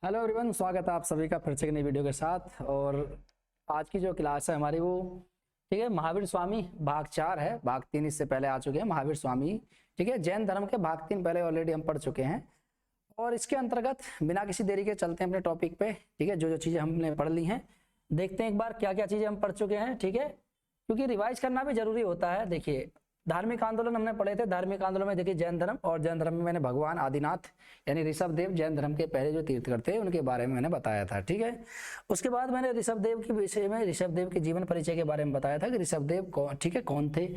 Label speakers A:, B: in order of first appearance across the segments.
A: Hello everyone, स्वागत है आप सभी का फिर से एक नई वीडियो के साथ। और आज की जो क्लास है हमारी वो ठीक है महावीर स्वामी भाग 4 है। भाग 3 इससे पहले आ चुके हैं महावीर स्वामी। ठीक है, जैन धर्म के भाग 3 पहले ऑलरेडी हम पढ़ चुके हैं। और इसके अंतर्गत बिना किसी देरी के चलते हैं अपने टॉपिक पे। ठीक है, जो जो चीज़ें हमने पढ़ ली हैं देखते हैं एक बार क्या क्या चीज़ें हम पढ़ चुके हैं। ठीक है, क्योंकि रिवाइज करना भी जरूरी होता है। देखिए, धार्मिक आंदोलन हमने पढ़े थे। धार्मिक आंदोलन में देखिए जैन धर्म, और जैन धर्म में मैंने भगवान आदिनाथ यानी ऋषभ देव, जैन धर्म के पहले जो तीर्थकर थे उनके बारे में मैंने बताया था। ठीक है, उसके बाद मैंने ऋषभ देव के विषय में, ऋषभ देव के जीवन परिचय के बारे में बताया था कि ऋषभ देव कौन, ठीक है, कौन थे।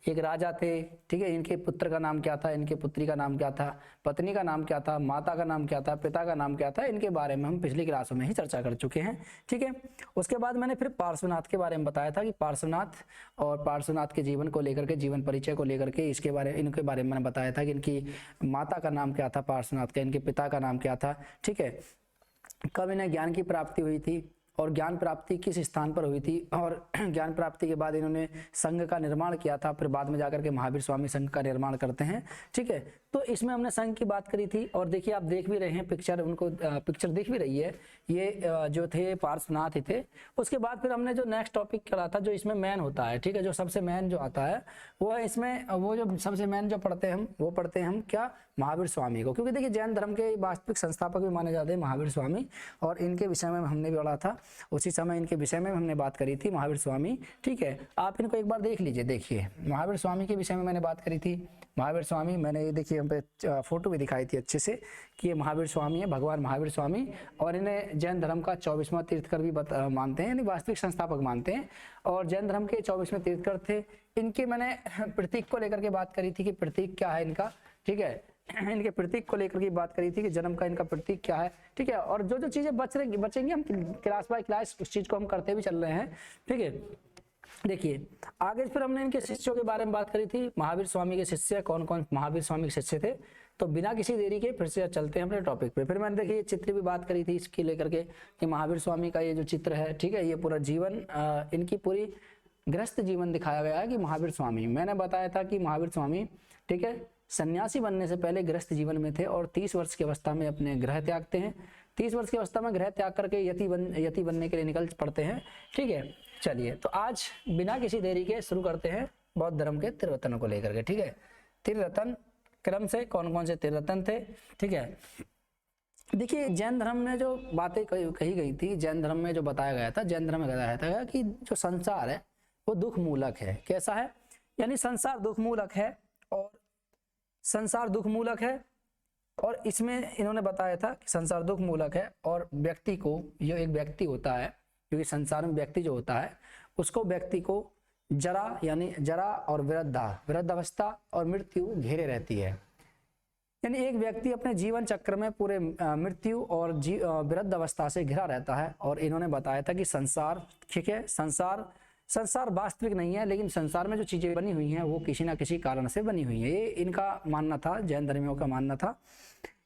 A: एक राजा थे। ठीक है, इनके पुत्र का नाम क्या था, इनके पुत्री का नाम क्या था, पत्नी का नाम क्या था, माता का नाम क्या था, पिता का नाम क्या था, इनके बारे में हम पिछली क्लासों में ही चर्चा कर चुके हैं। ठीक है, उसके बाद मैंने फिर पार्श्वनाथ के बारे में बताया था कि पार्श्वनाथ और पार्श्वनाथ के जीवन को लेकर के, जीवन परिचय को लेकर के इनके बारे में मैंने बताया था कि इनकी माता का नाम क्या था पार्श्वनाथ का, इनके पिता का नाम क्या था। ठीक है, कब इन्हें ज्ञान की प्राप्ति हुई थी और ज्ञान प्राप्ति किस स्थान पर हुई थी, और ज्ञान प्राप्ति के बाद इन्होंने संघ का निर्माण किया था। फिर बाद में जाकर के महावीर स्वामी संघ का निर्माण करते हैं। ठीक है, तो इसमें हमने संघ की बात करी थी। और देखिए आप देख भी रहे हैं पिक्चर, उनको पिक्चर दिख भी रही है। ये जो थे पार्श्वनाथ ही थे। उसके बाद फिर हमने जो नेक्स्ट टॉपिक करा था, जो इसमें मेन होता है, ठीक है, जो सबसे मेन जो आता है वो है इसमें, वो जो सबसे मेन जो पढ़ते हैं हम, वो पढ़ते हैं हम क्या, महावीर स्वामी को। क्योंकि देखिए जैन धर्म के वास्तविक संस्थापक भी माने जाते हैं महावीर स्वामी, और इनके विषय में हमने भी पढ़ा था। उसी समय इनके विषय में हमने बात करी थी, महावीर स्वामी। ठीक है, आप इनको एक बार देख लीजिए। देखिए महावीर स्वामी के विषय में मैंने बात करी थी। महावीर स्वामी, मैंने ये देखिए हम पे फोटो भी दिखाई थी अच्छे से कि ये महावीर स्वामी है, भगवान महावीर स्वामी। और इन्हें जैन धर्म का 24वां तीर्थकर भी मानते हैं, यानी वास्तविक संस्थापक मानते हैं। और जैन धर्म के 24वें तीर्थकर थे। इनके मैंने प्रतीक को लेकर के बात करी थी कि प्रतीक क्या है इनका। ठीक है, इनके प्रतीक को लेकर के बात करी थी कि जन्म का इनका प्रतीक क्या है। ठीक है, और जो जो चीजें बचेंगी हम क्लास बाय क्लास उस चीज को हम करते भी चल रहे हैं। ठीक है, देखिए आगे फिर हमने इनके शिष्यों के बारे में बात करी थी। महावीर स्वामी के शिष्य कौन कौन महावीर स्वामी के शिष्य थे। तो बिना किसी देरी के फिर से चलते हैं अपने टॉपिक पे। फिर मैंने देखिए चित्र भी बात करी थी इसकी लेकर के कि महावीर स्वामी का ये जो चित्र है, ठीक है, ये पूरा जीवन, इनकी पूरी गृहस्थ जीवन दिखाया गया है कि महावीर स्वामी, मैंने बताया था कि महावीर स्वामी, ठीक है, सन्यासी बनने से पहले गृहस्थ जीवन में थे और 30 वर्ष की अवस्था में अपने गृह त्यागते हैं। 30 वर्ष की अवस्था में गृह त्याग करके यति बनने के लिए निकल पड़ते हैं। ठीक है, चलिए तो आज बिना किसी देरी के शुरू करते हैं बौद्ध धर्म के त्रिरत्नों को लेकर के। ठीक है, त्रिरत्न क्रम से कौन कौन से त्रिरत्न थे। ठीक है, देखिए जैन धर्म में जो बातें कही गई थी, जैन धर्म में जो बताया गया था, जैन धर्म में बताया था कि जो संसार है वो दुख मूलक है। कैसा है, यानी संसार दुख मूलक है, और संसार दुख मूलक है। और इसमें इन्होंने बताया था कि संसार दुख मूलक है, और व्यक्ति को, जो एक व्यक्ति होता है, क्योंकि संसार में व्यक्ति जो होता है उसको, व्यक्ति को जरा यानी जरा और वृद्धावस्था और मृत्यु घेरे रहती है। यानी एक व्यक्ति अपने जीवन चक्र में पूरे मृत्यु और वृद्ध अवस्था से घिरा रहता है। और इन्होंने बताया था कि संसार, ठीक है, संसार वास्तविक नहीं है, लेकिन संसार में जो चीजें बनी हुई हैं वो किसी ना किसी कारण से बनी हुई है। ये इनका मानना था, जैन धर्मियों का मानना था।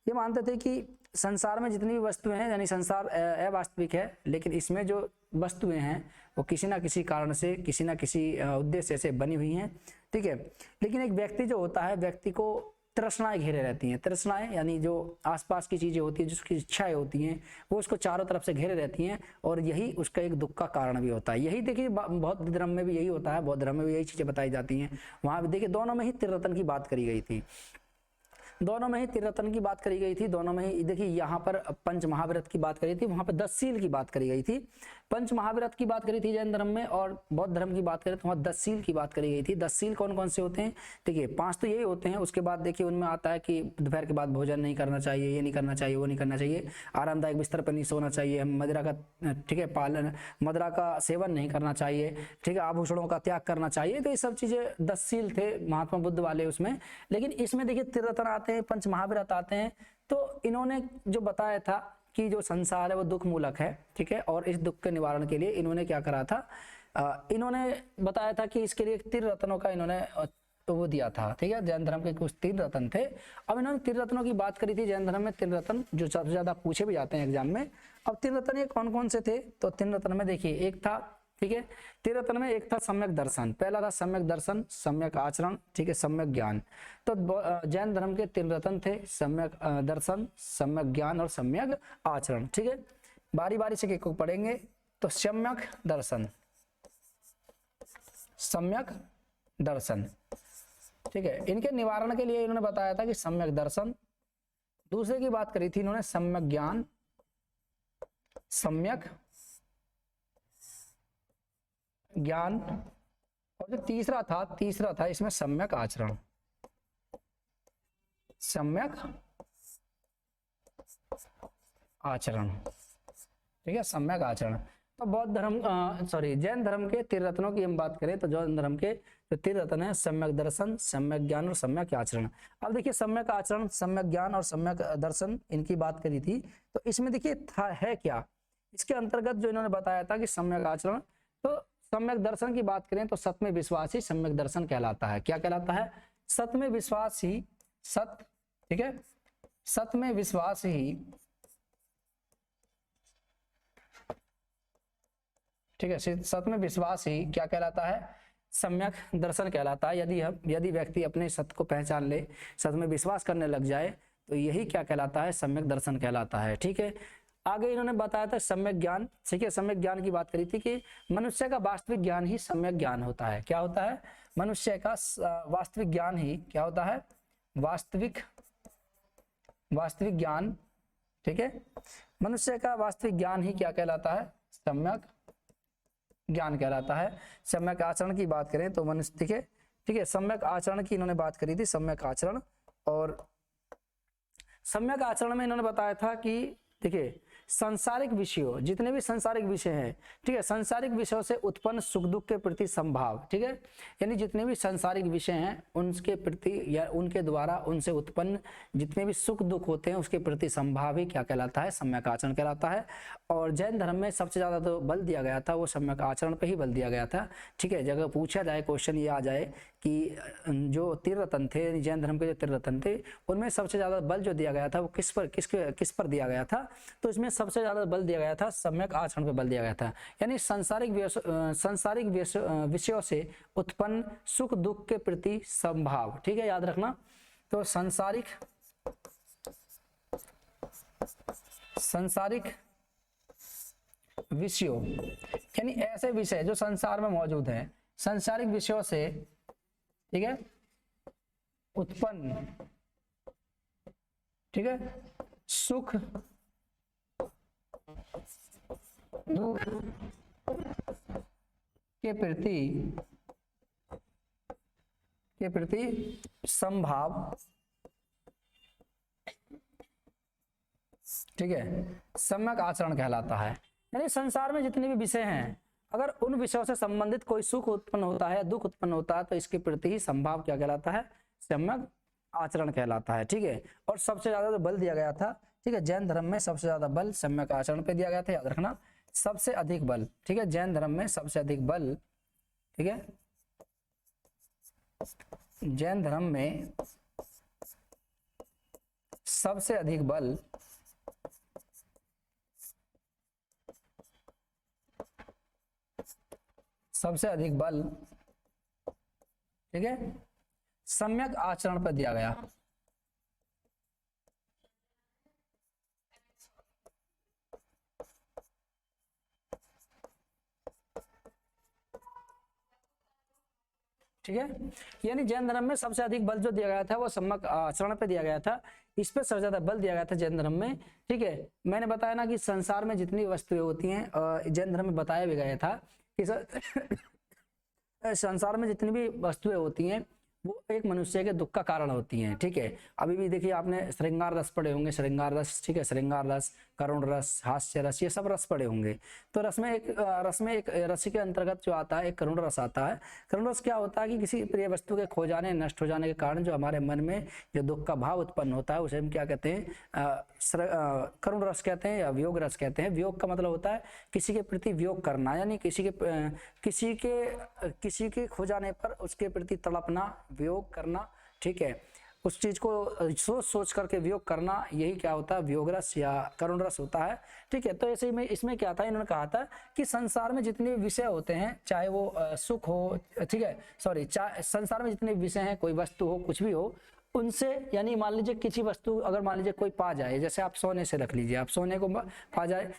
A: ये मानते थे कि संसार में जितनी भी वस्तुएं हैं, यानी संसार अवास्तविक है, लेकिन इसमें जो वस्तुएं हैं वो किसी ना किसी कारण से, किसी ना किसी उद्देश्य से बनी हुई हैं। ठीक है, लेकिन एक व्यक्ति जो होता है, व्यक्ति को तृष्णाएं घेरे रहती हैं। तृष्णाएं यानी जो आसपास की चीजें होती हैं, जिसकी इच्छाएं होती हैं, वो उसको चारों तरफ से घेरे रहती हैं, और यही उसका एक दुख का कारण भी होता है। यही देखिए बौद्ध धर्म में भी यही होता है, बौद्ध धर्म में भी यही चीजें बताई जाती हैं। वहां भी देखिए दोनों में ही त्रिरत्न की बात करी गई थी, दोनों में ही त्रिरत्न की बात करी गई थी। दोनों में ही देखिए यहाँ पर पंच महाव्रत की बात करी थी, वहां पर 10 शील की बात करी गई थी। पंच महाव्रत की बात करी थी जैन धर्म में, और बौद्ध धर्म की बात करें तो वहाँ 10 शील की बात करी गई थी। 10 शील कौन कौन से होते हैं, देखिए 5 तो यही होते हैं। उसके बाद देखिए उनमें आता है कि दोपहर के बाद भोजन नहीं करना चाहिए, ये नहीं करना चाहिए, वो नहीं करना चाहिए, आरामदायक बिस्तर पर नहीं सोना चाहिए, मदिरा का, ठीक है, पालन, मदिरा का सेवन नहीं करना चाहिए, ठीक है, आभूषणों का त्याग करना चाहिए। तो ये सब चीजें 10 शील थे महात्मा बुद्ध वाले उसमें। लेकिन इसमें देखिए त्रिरत्न आते हैं, पंच महाव्रत आते हैं। तो इन्होंने जो बताया था कि जो संसार है वो दुख मूलक है, ठीक है, और इस दुख के निवारण के लिए इन्होंने क्या करा था, इन्होंने बताया था कि इसके लिए त्रिरत्नों का इन्होंने वो दिया था। ठीक है, जैन धर्म के कुछ 3 रत्न थे। अब इन्होंने 3 रत्नों की बात करी थी। जैन धर्म में 3 रत्न जो सबसे ज्यादा पूछे भी जाते हैं एग्जाम में। अब 3 रत्न ये कौन कौन से थे, तो 3 रत्न में देखिए एक था ठीक है। त्रिरत्न में एक था सम्यक दर्शन, पहला था सम्यक दर्शन, सम्यक आचरण, ठीक है, सम्यक ज्ञान। तो जैन धर्म के तीन रत्न थे, सम्यक दर्शन, सम्यक ज्ञान और सम्यक आचरण, ठीक है। बारी बारी से एक को पढ़ेंगे। तो सम्यक दर्शन, सम्यक दर्शन, ठीक है, इनके निवारण के लिए इन्होंने बताया था कि सम्यक दर्शन। दूसरे की बात करी थी इन्होंने सम्यक ज्ञान, सम्यक ज्ञान, और जो तीसरा था इसमें सम्यक आचरण, सम्यक आचरण, ठीक है, सम्यक आचरण। तो बौद्ध धर्म जैन धर्म के त्रिरत्नों की हम बात करें तो जैन धर्म के जो त्रिरत्न है सम्यक दर्शन, सम्यक ज्ञान और सम्यक आचरण। अब देखिए सम्यक आचरण, सम्यक ज्ञान और सम्यक दर्शन इनकी बात करी थी। तो इसमें देखिए है क्या, इसके अंतर्गत जो इन्होंने बताया था कि सम्यक आचरण, तो सम्यक दर्शन की बात करें तो सत में विश्वास ही सम्यक दर्शन कहलाता है। क्या कहलाता है? सत में विश्वास ही, सत, ठीक है, सत में विश्वास ही, ठीक है, सत में विश्वास ही क्या कहलाता है? सम्यक दर्शन कहलाता है। यदि व्यक्ति अपने सत्य को पहचान ले, सत्य में विश्वास करने लग जाए, तो यही क्या कहलाता है? सम्यक दर्शन कहलाता है। ठीक है, आगे इन्होंने बताया था सम्यक ज्ञान। ठीक है, सम्यक ज्ञान की बात करी थी कि मनुष्य का वास्तविक ज्ञान ही सम्यक ज्ञान होता है। क्या होता है? मनुष्य का वास्तविक ज्ञान ही क्या होता है? वास्तविक ज्ञान, ठीक है, मनुष्य का वास्तविक ज्ञान ही क्या कहलाता है? सम्यक ज्ञान कहलाता है। सम्यक आचरण की बात करें तो मनुष्य, ठीक है, सम्यक आचरण की इन्होंने बात करी थी, सम्यक आचरण। और सम्यक आचरण में इन्होंने बताया था कि देखिए सांसारिक विषयों, जितने भी सांसारिक विषय हैं, ठीक है, सांसारिक विषयों से उत्पन्न सुख दुख के प्रति संभाव, ठीक है, यानी जितने भी सांसारिक विषय हैं उनके प्रति या उनके द्वारा उनसे उत्पन्न जितने भी सुख दुख होते हैं उसके प्रति संभाव ही क्या कहलाता है? सम्यक आचरण कहलाता है। और जैन धर्म में सबसे ज्यादा तो बल दिया गया था वो सम्यक आचरण पे ही बल दिया गया था। ठीक है, जगह पूछा जाए, क्वेश्चन ये आ जाए कि जो त्रिरत्न थे, जैन धर्म के जो त्रिरत्न थे, उनमें सबसे ज्यादा बल जो दिया गया था वो किस पर दिया गया था? तो इसमें सबसे ज्यादा बल दिया गया था सम्यक आचरण पर बल दिया गया था। यानी सांसारिक विषयों से उत्पन्न सुख दुख के प्रति संभाव, ठीक है, याद रखना। तो सांसारिक विषयों यानी ऐसे विषय जो संसार में मौजूद हैं, सांसारिक विषयों से, ठीक है, उत्पन्न, ठीक है, सुख दुख के प्रति संभाव, ठीक है, सम्यक आचरण कहलाता है। यानी संसार में जितने भी विषय हैं, अगर उन विषयों से संबंधित कोई सुख उत्पन्न होता है, दुख उत्पन्न होता है, तो इसके प्रति ही संभाव क्या कहलाता है? सम्यक आचरण कहलाता है। ठीक है, और सबसे ज्यादा तो बल दिया गया था, ठीक है, जैन धर्म में सबसे ज्यादा बल सम्यक आचरण पे दिया गया था, याद रखना, सबसे अधिक बल। ठीक है, जैन धर्म में सबसे अधिक बल, ठीक है, जैन धर्म में सबसे अधिक बल ठीक है, सम्यक आचरण पर दिया गया। ठीक है, यानी जैन धर्म में सबसे अधिक बल जो दिया गया था वो सम्यक आचरण पे दिया गया था, इस पे सबसे ज्यादा बल दिया गया था जैन धर्म में। ठीक है, मैंने बताया ना कि संसार में जितनी वस्तुएं होती हैं, जैन धर्म में बताया भी गया था कि संसार में जितनी भी वस्तुएं होती हैं वो एक मनुष्य के दुख का कारण होती हैं। ठीक है, अभी भी देखिए आपने श्रृंगार रस पढ़े होंगे, श्रृंगार रस, ठीक है, श्रृंगार रस, करुण रस, हास्य रस, ये सब रस पढ़े होंगे। तो रस में एक रस के अंतर्गत जो आता है एक करुण रस आता है। करुण रस क्या होता है कि किसी प्रिय वस्तु के खो जाने, नष्ट हो जाने के कारण जो हमारे मन में जो दुख का भाव उत्पन्न होता है उसे हम क्या कहते हैं? करुण रस कहते हैं या वियोग रस कहते हैं। वियोग का मतलब होता है किसी के प्रति वियोग करना, यानी किसी के खो जाने पर उसके प्रति तड़पना, वियोग करना। ठीक है, उस चीज को सोच सोच करके वियोग करना, यही क्या होता है, वियोग रस या करुण रस होता है। ठीक है, तो ऐसे में इसमें क्या था, इन्होंने कहा था कि संसार में जितने विषय होते हैं, चाहे वो सुख हो, ठीक है, सॉरी, संसार में जितने विषय हैं, कोई वस्तु हो, कुछ भी हो, उनसे, यानी मान लीजिए किसी वस्तु, अगर मान लीजिए कोई पा जाए, जैसे आप सोने से रख लीजिए, आप सोने को पा जाए,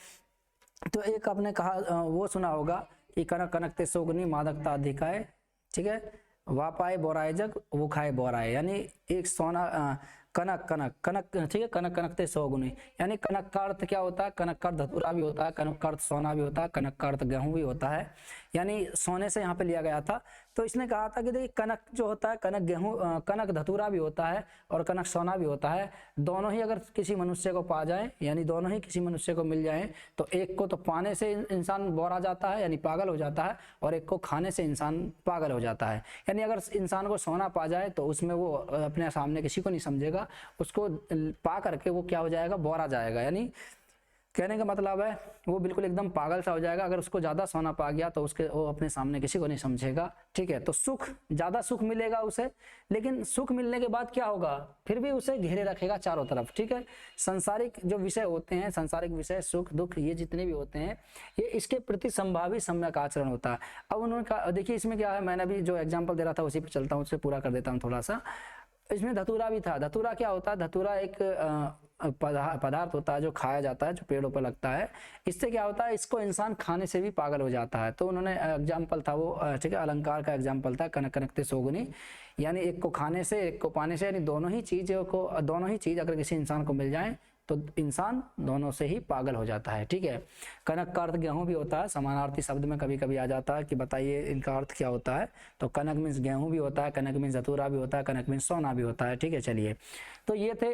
A: तो एक आपने कहा वो सुना होगा कि कनक कनकते सोगनी मादकता अधिकाय, ठीक है, वा पाए बोराए जग वो खाए बोराए, यानी एक सोना कनक कनक कनक, ठीक है, कनक कनकते सोगुनी, यानी कनक का अर्थ क्या होता है, कनक का अर्थ धतूरा भी होता है, कनक का अर्थ सोना भी होता है, कनक का अर्थ गेहूं भी होता है, यानी सोने से यहाँ पे लिया गया था। तो इसने कहा था कि देखिए कनक जो होता है, कनक गेहूं, कनक धतूरा भी होता है और कनक सोना भी होता है, दोनों ही अगर किसी मनुष्य को पा जाए, यानी दोनों ही किसी मनुष्य को मिल जाए, तो एक को तो पाने से इंसान बोरा जाता है, यानी पागल हो जाता है, और एक को खाने से इंसान पागल हो जाता है। यानी अगर इंसान को सोना पा जाए तो उसमें वो अपने सामने किसी को नहीं समझेगा, उसको पा करके वो क्या हो जाएगा, बोरा जाएगा, यानी कहने का मतलब है वो बिल्कुल एकदम पागल सा हो जाएगा। अगर उसको ज्यादा सोना पा गया तो उसके वो अपने सामने किसी को नहीं समझेगा। ठीक है, तो सुख, ज्यादा सुख मिलेगा उसे, लेकिन सुख मिलने के बाद क्या होगा, फिर भी उसे घेरे रखेगा चारों तरफ। ठीक है, सांसारिक जो विषय होते हैं, सांसारिक विषय सुख दुख ये जितने भी होते हैं, ये इसके प्रति संभावी सम्यक आचरण होता है। अब उन्होंने कहा, देखिए इसमें क्या है, मैंने अभी जो एग्जाम्पल दे रहा था उसी पे चलता हूँ, उसे पूरा कर देता हूँ थोड़ा सा। इसमें धतूरा भी था। धतूरा क्या होता है, धतूरा एक पदार्थ होता है जो खाया जाता है, जो पेड़ों पर लगता है। इससे क्या होता है, इसको इंसान खाने से भी पागल हो जाता है। तो उन्होंने एग्जाम्पल था वो, ठीक है, अलंकार का एग्जाम्पल था, कनक कनकते सोगुनी, यानी एक को खाने से एक को पाने से, यानी दोनों ही चीज अगर किसी इंसान को मिल जाए तो इंसान दोनों से ही पागल हो जाता है। ठीक है, कनक का अर्थ गेहूं भी होता है, समानार्थी शब्द में कभी कभी आ जाता है कि बताइए इनका अर्थ क्या होता है। तो कनक मीन्स गेहूं भी होता है, कनक मीन्स धतूरा भी होता है, कनक मीन्स सोना भी होता है। ठीक है, चलिए, तो ये थे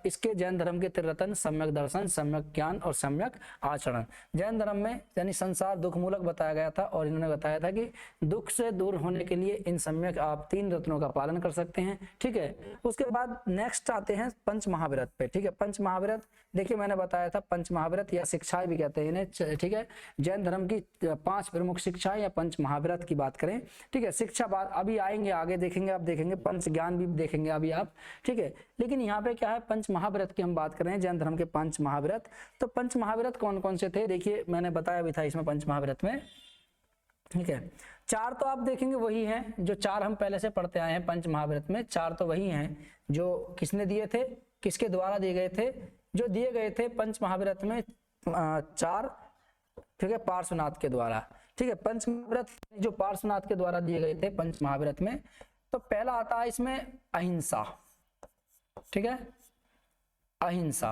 A: इसके जैन धर्म के त्रिरत्न, सम्यक दर्शन, सम्यक ज्ञान और सम्यक आचरण। जैन धर्म में यानी संसार दुख मूलक बताया गया था, और इन्होंने बताया था कि दुख से दूर होने के लिए इन सम्यक आप 3 रत्नों का पालन कर सकते हैं। ठीक है, उसके बाद नेक्स्ट आते हैं पंच महाव्रत पे। ठीक है, पंच महाव्रत, देखिए मैंने बताया था पंच महाव्रत या शिक्षाएं भी कहते हैं इन्हें। ठीक है, जैन धर्म की 5 प्रमुख शिक्षाएं या पंच महाव्रत की बात करें। ठीक है, शिक्षा बात अभी आएंगे, आगे देखेंगे, आप देखेंगे पंच ज्ञान भी देखेंगे अभी आप। ठीक है, लेकिन यहाँ पे क्या है, पंच महाव्रत की हम बात कर रहे हैं, जैन धर्म के 5 महाव्रत। तो पंच महाव्रत कौन कौन से थे, देखिए मैंने बताया भी था इसमें पंच महाव्रत में। ठीक है, 4 तो आप देखेंगे वही हैं जो 4 हम पहले से पढ़ते आए हैं पंच महाव्रत में। 4 तो वही हैं जो किसने दिए थे, किसके द्वारा दिए गए थे, जो दिए गए थे पंच महाव्रत में 4। ठीक है, पार्श्वनाथ के द्वारा। ठीक है, पंच महाव्रत जो पार्श्वनाथ के द्वारा दिए गए थे पंच महाव्रत में, तो पहला आता है इसमें अहिंसा। ठीक है, अहिंसा।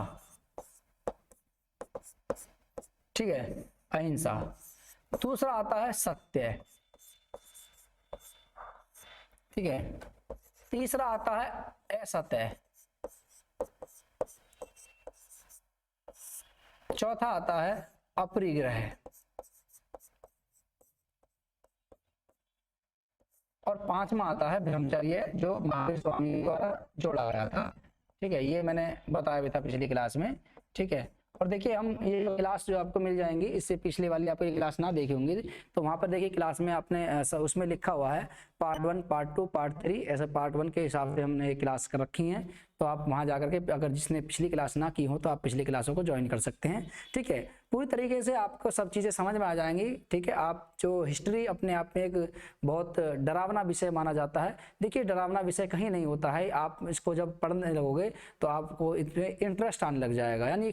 A: ठीक है, अहिंसा। दूसरा आता है सत्य। ठीक है, तीसरा आता है असत्य। चौथा आता है अपरिग्रह, और 5वां आता है ब्रह्मचर्य, जो महावीर स्वामी द्वारा जोड़ा गया था। ठीक है, ये मैंने बताया भी था पिछली क्लास में। ठीक है, और देखिए हम ये क्लास जो आपको मिल जाएंगी, इससे पिछले वाली आपको ये क्लास ना देखी होंगी, तो वहां पर देखिए क्लास में आपने उसमें लिखा हुआ है पार्ट 1, पार्ट 2, पार्ट 3, ऐसे पार्ट 1 के हिसाब से हमने ये क्लास कर रखी है। तो आप वहां जाकर के, अगर जिसने पिछली क्लास ना की हो तो आप पिछली क्लासों को ज्वाइन कर सकते हैं। ठीक है, पूरी तरीके से आपको सब चीज़ें समझ में आ जाएंगी। ठीक है, आप जो हिस्ट्री अपने आप में एक बहुत डरावना विषय माना जाता है, देखिए डरावना विषय कहीं नहीं होता है। आप इसको जब पढ़ने लगोगे तो आपको इसमें इंटरेस्ट आने लग जाएगा, यानी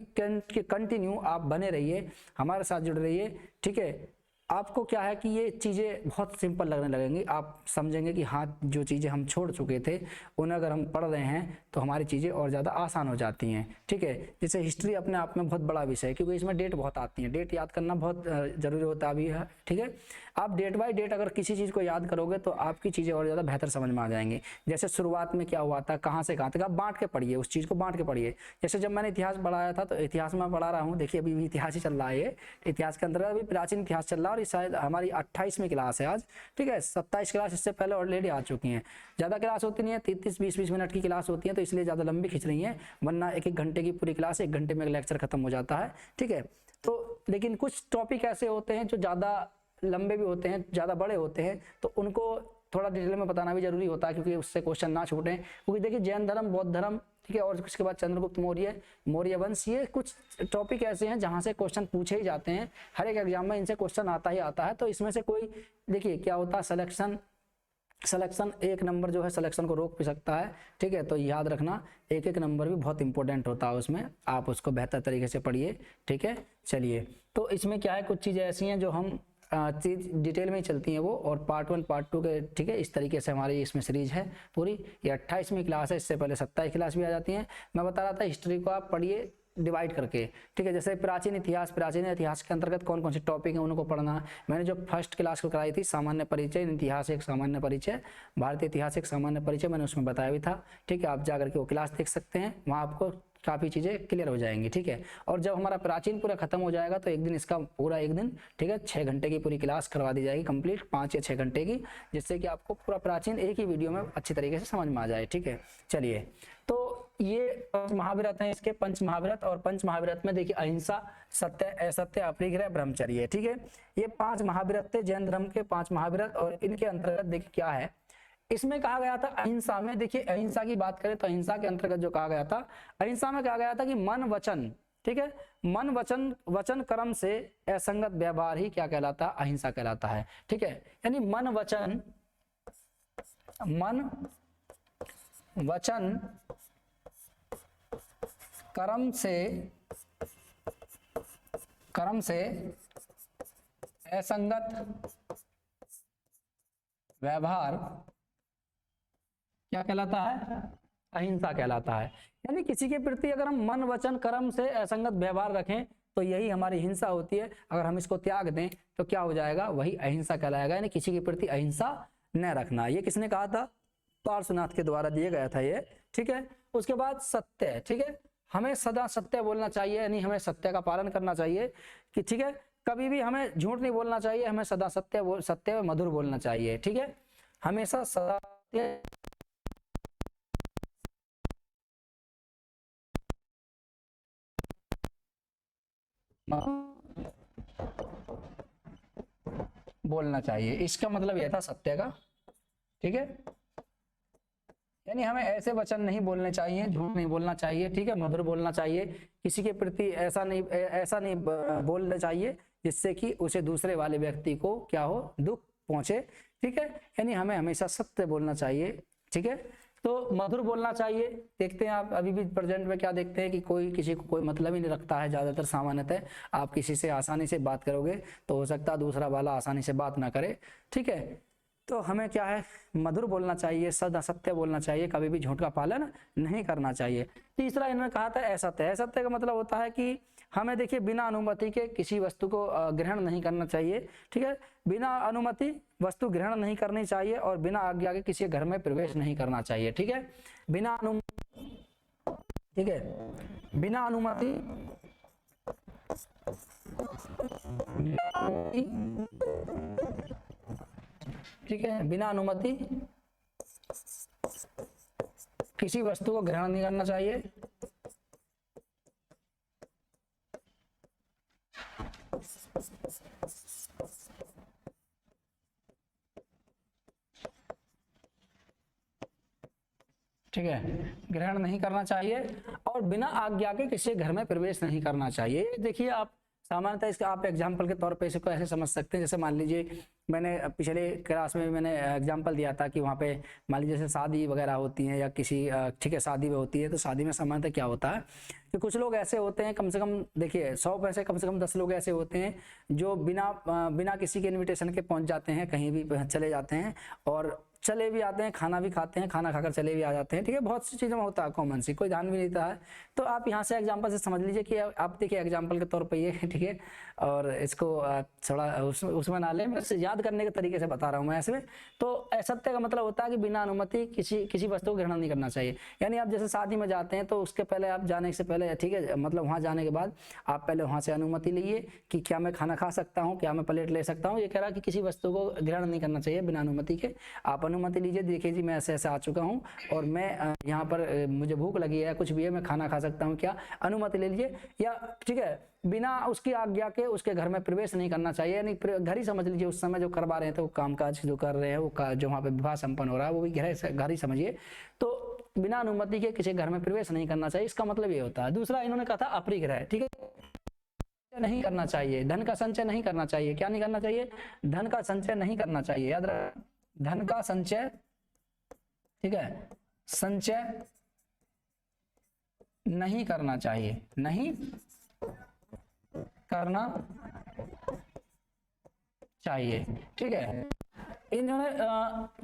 A: कंटिन्यू आप बने रहिए, हमारे साथ जुड़े रहिए। ठीक है, आपको क्या है कि ये चीज़ें बहुत सिंपल लगने लगेंगी, आप समझेंगे कि हाँ, जो चीज़ें हम छोड़ चुके थे उन्हें अगर हम पढ़ रहे हैं तो हमारी चीज़ें और ज़्यादा आसान हो जाती हैं। ठीक है, जैसे हिस्ट्री अपने आप में बहुत बड़ा विषय है, क्योंकि इसमें डेट बहुत आती है, डेट याद करना बहुत ज़रूरी होता भी है। ठीक है, आप डेट बाय डेट अगर किसी चीज़ को याद करोगे तो आपकी चीज़ें और ज़्यादा बेहतर समझ में आ जाएंगी। जैसे शुरुआत में क्या हुआ था, कहाँ से कहाँ तक, आप बांट के पढ़िए, उस चीज़ को बांट के पढ़िए। जैसे जब मैंने इतिहास पढ़ाया था, तो इतिहास में पढ़ा रहा हूँ, देखिए अभी भी इतिहास ही चल रहा है, ये इतिहास के अंदर अभी प्राचीन इतिहास चल रहा है, और शायद हमारी 28वीं क्लास है आज। ठीक है, 27 क्लास इससे पहले ऑलरेडी आ चुकी हैं। ज़्यादा क्लास होती नहीं है, 30-30, 20-20 मिनट की क्लास होती है, तो इसलिए ज़्यादा लंबी खींच रही है, वरना 1-1 घंटे की पूरी क्लास 1 घंटे में लेक्चर खत्म हो जाता है। ठीक है, तो लेकिन कुछ टॉपिक ऐसे होते हैं जो ज़्यादा लंबे भी होते हैं, ज़्यादा बड़े होते हैं, तो उनको थोड़ा डिटेल में बताना भी जरूरी होता है, क्योंकि उससे क्वेश्चन ना छूटे। क्योंकि देखिए जैन धर्म, बौद्ध धर्म, ठीक है, और उसके बाद चंद्रगुप्त मौर्य, मौर्य वंश, ये कुछ टॉपिक ऐसे हैं जहां से क्वेश्चन पूछे ही जाते हैं, हर एक एग्जाम में इनसे क्वेश्चन आता ही आता है। तो इसमें से कोई, देखिए क्या होता है, सिलेक्शन एक नंबर जो है सिलेक्शन को रोक भी सकता है, ठीक है। तो याद रखना एक एक नंबर भी बहुत इंपॉर्टेंट होता है, उसमें आप उसको बेहतर तरीके से पढ़िए, ठीक है। चलिए, तो इसमें क्या है, कुछ चीज़ें ऐसी हैं जो हम चीज डिटेल में ही चलती हैं वो, और पार्ट 1 पार्ट 2 के, ठीक है, इस तरीके से हमारी इसमें सीरीज है पूरी। ये 28वीं क्लास है, इससे पहले 27 क्लास भी आ जाती हैं। मैं बता रहा था हिस्ट्री को आप पढ़िए डिवाइड करके, ठीक है। जैसे प्राचीन इतिहास के अंतर्गत कौन कौन से टॉपिक हैं उनको पढ़ना। मैंने जो फर्स्ट क्लास को कराई थी, सामान्य परिचय, इतिहास एक सामान्य परिचय, भारतीय इतिहास एक सामान्य परिचय, मैंने उसमें बताया भी था, ठीक है। आप जाकर के वो क्लास देख सकते हैं, वहाँ आपको काफ़ी चीज़ें क्लियर हो जाएंगी, ठीक है। और जब हमारा प्राचीन पूरा खत्म हो जाएगा तो एक दिन इसका पूरा एक दिन, ठीक है, 6 घंटे की पूरी क्लास करवा दी जाएगी कंप्लीट, 5 या 6 घंटे की, जिससे कि आपको पूरा प्राचीन एक ही वीडियो में अच्छी तरीके से समझ में आ जाए, ठीक है। चलिए, तो ये पंच महाविरत हैं, इसके पंच महाविरत, और पंच महाविरत में देखिए अहिंसा, सत्य, असत्य, अपरिग्रह, ब्रह्मचर्य, ठीक है। ये 5 महाविरत थे जैन धर्म के, 5 महाविरत। और इनके अंतर्गत देखिए क्या है, इसमें कहा गया था अहिंसा में, देखिए अहिंसा की बात करें तो अहिंसा के अंतर्गत जो कहा गया था, अहिंसा में कहा गया था कि मन वचन, ठीक है, मन वचन कर्म से असंगत व्यवहार ही क्या कहलाता है, अहिंसा कहलाता है, ठीक है। यानी मन वचन कर्म से असंगत व्यवहार क्या कहलाता है, अहिंसा कहलाता है। यानी किसी के प्रति अगर हम मन वचन कर्म से असंगत व्यवहार रखें तो यही हमारी हिंसा होती है। अगर हम इसको त्याग दें तो क्या हो जाएगा, वही अहिंसा कहलाएगा। यानी किसी के प्रति अहिंसा न रखना। ये किसने कहा था, पार्श्वनाथ के द्वारा दिया गया था ये, ठीक है। उसके बाद सत्य, ठीक है, हमें सदा सत्य बोलना चाहिए, यानी हमें सत्य का पालन करना चाहिए कि, ठीक है, कभी भी हमें झूठ नहीं बोलना चाहिए, हमें सदा सत्य मधुर बोलना चाहिए, ठीक है, हमेशा सदा बोलना चाहिए। इसका मतलब यह था सत्य का, ठीक है। यानी हमें ऐसे वचन नहीं बोलने चाहिए, झूठ नहीं बोलना चाहिए, ठीक है, मधुर बोलना चाहिए। किसी के प्रति ऐसा नहीं बोलना चाहिए जिससे कि उसे दूसरे वाले व्यक्ति को क्या हो, दुख पहुंचे, ठीक है। यानी हमें हमेशा सत्य बोलना चाहिए, ठीक है। तो मधुर बोलना चाहिए। देखते हैं आप अभी भी प्रेजेंट में क्या देखते हैं कि कोई किसी को कोई मतलब ही नहीं रखता है ज्यादातर। सामान्यतः आप किसी से आसानी से बात करोगे तो हो सकता है दूसरा वाला आसानी से बात ना करे, ठीक है। तो हमें क्या है, मधुर बोलना चाहिए, सदा सत्य बोलना चाहिए, कभी भी झूठ का पालन नहीं करना चाहिए। तीसरा इन्होंने कहा था असत्य। असत्य का मतलब होता है कि हमें देखिए बिना अनुमति के किसी वस्तु को ग्रहण नहीं करना चाहिए, ठीक है। बिना अनुमति वस्तु ग्रहण नहीं करनी चाहिए और बिना आज्ञा के किसी घर में प्रवेश नहीं करना चाहिए, ठीक है। बिना अनुमति, ठीक है, बिना अनुमति ठीक है, बिना अनुमति किसी वस्तु को ग्रहण नहीं करना चाहिए, ठीक है, ग्रहण नहीं करना चाहिए और बिना आज्ञा के किसी घर में प्रवेश नहीं करना चाहिए। देखिए आप सामान्यतः इसका आप एग्जाम्पल के तौर पे इसको ऐसे समझ सकते हैं, जैसे मान लीजिए मैंने पिछले क्लास में मैंने एग्जाम्पल दिया था कि वहाँ पे मान लीजिए जैसे शादी वगैरह होती है या किसी, ठीक है, शादी में होती है, तो शादी में सामान्यतः क्या होता है कि कुछ लोग ऐसे होते हैं, कम से कम देखिए 100 में से कम 10 लोग ऐसे होते हैं जो बिना किसी के इन्विटेशन के पहुँच जाते हैं, कहीं भी चले जाते हैं और चले भी आते हैं, खाना भी खाते हैं, खाना खाकर चले भी आ जाते हैं, ठीक है। बहुत सी चीज़ों में होता है कॉमन सी, कोई ध्यान भी नहीं देता है। तो आप यहाँ से एग्जांपल से समझ लीजिए कि आप देखिए एग्जांपल के तौर पे ये, ठीक है, और इसको थोड़ा उसमें ना लें, मैं याद करने के तरीके से बता रहा हूँ मैं ऐसे। तो असत्य का मतलब होता है कि बिना अनुमति किसी वस्तु को ग्रहण नहीं करना चाहिए। यानी आप जैसे शादी में जाते हैं तो उसके पहले आप जाने से पहले, ठीक है, मतलब वहाँ जाने के बाद आप पहले वहाँ से अनुमति लीजिए कि क्या मैं खाना खा सकता हूँ, क्या मैं प्लेट ले सकता हूँ। ये कह रहा है कि किसी वस्तु को ग्रहण नहीं करना चाहिए बिना अनुमति के। आप अनुमति लीजिए, देखिए जी मैं ऐसे ऐसे आ चुका हूँ और मैं यहाँ पर मुझे भूख लगी है, कुछ भी है, मैं खाना खा सकता हूँ क्या, अनुमति ले लीजिए। या ठीक है, बिना उसकी आज्ञा के उसके घर में प्रवेश नहीं करना चाहिए, यानी घर ही समझ लीजिए, उस समय जो करवा रहे थे वो कामकाज जो कर रहे हैं, वो जो वहाँ पे विवाह संपन्न हो रहा है वो भी घर ही समझिए। तो बिना अनुमति के किसी घर में प्रवेश नहीं करना चाहिए, इसका मतलब ये होता है। दूसरा इन्होंने कहा था अपरिग्रह, ठीक है, नहीं करना चाहिए, धन का संचय नहीं करना चाहिए। क्या नहीं करना चाहिए? धन का संचय नहीं करना चाहिए, याद रख, धन का संचय, ठीक है, संचय नहीं करना चाहिए, नहीं करना चाहिए, ठीक है। इन्होंने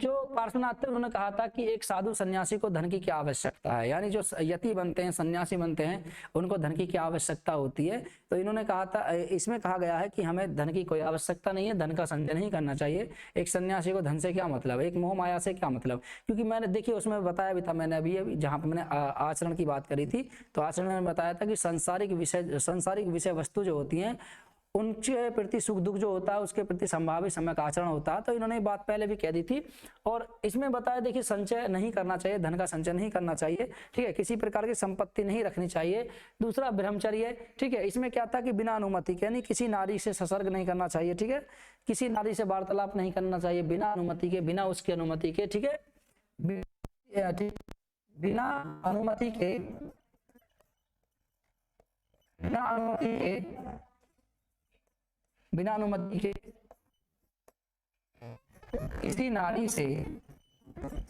A: जो पार्श्वनाथ थे उन्होंने कहा था कि एक साधु सन्यासी को धन की क्या आवश्यकता है, यानी जो यति बनते हैं, सन्यासी बनते हैं, उनको धन की क्या आवश्यकता होती है। तो इन्होंने कहा था, इसमें कहा गया है कि हमें धन की कोई आवश्यकता नहीं है, धन का संचय नहीं करना चाहिए। एक सन्यासी को धन से क्या मतलब, एक मोह माया से क्या मतलब, क्योंकि मैंने देखिए उसमें बताया भी था, मैंने अभी जहाँ पर मैंने आचरण की बात करी थी, तो आचरण में बताया था कि सांसारिक विषय वस्तु जो होती हैं उनके प्रति सुख दुख जो होता है उसके प्रति संभावित सम्यक आचरण होता है। तो इन्होंने ये बात पहले भी कह दी थी और इसमें बताया, देखिए संचय नहीं करना चाहिए, धन का संचय नहीं करना चाहिए, ठीक है, किसी प्रकार की संपत्ति नहीं रखनी चाहिए। दूसरा ब्रह्मचर्य, ठीक है, इसमें क्या था कि बिना अनुमति के, यानी किसी नारी से संसर्ग नहीं करना चाहिए, ठीक है, किसी नारी से वार्तालाप नहीं करना चाहिए बिना अनुमति के, बिना उसकी अनुमति के, ठीक है, बिना अनुमति के, बिना अनुमति के, बिना अनुमति के किसी नारी से,